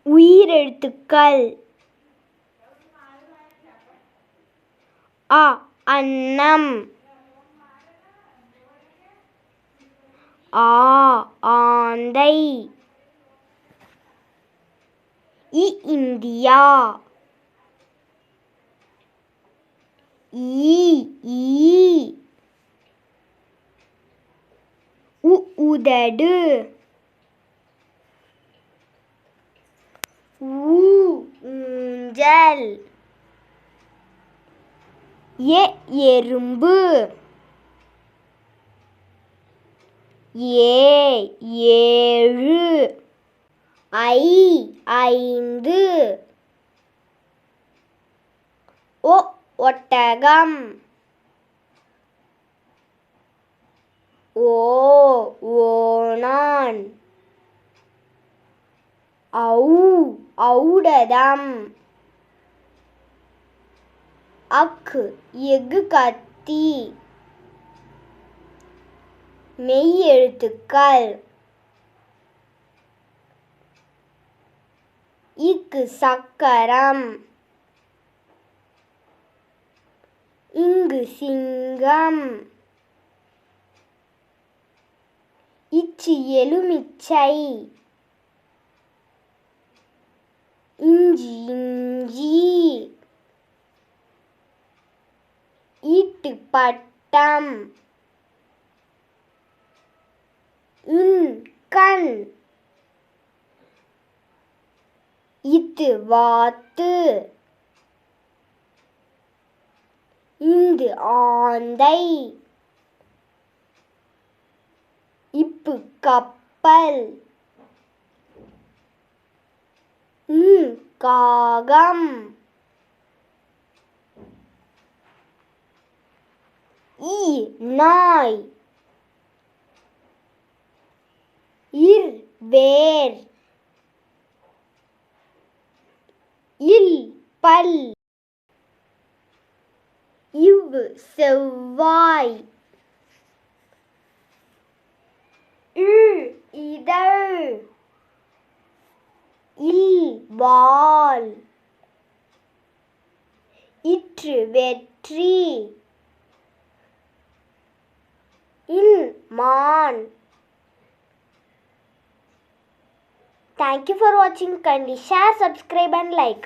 உயிரெழுத்துக்கள் அ அன்னம், ஆ ஆந்தை, இந்தியா, ஈ உதடு, ஊஞ்சல், எறும்பு, ஏழு, ஐந்து, ஒட்டகம், ஓணான், ஔடதம், எஃகு கத்தி. மெய்யெழுத்துக்கள் சக்கரம், சிங்கம், எலுமிச்சை, இஞ்சி, பட்டம், கண், வாத்து, ஆந்தை, கப்பல், காகம், நாய், வேர், பல், செவ்வாய், இதழ், வால், வெற்றி, மான். Thank you for watching. Kindly share, subscribe and like.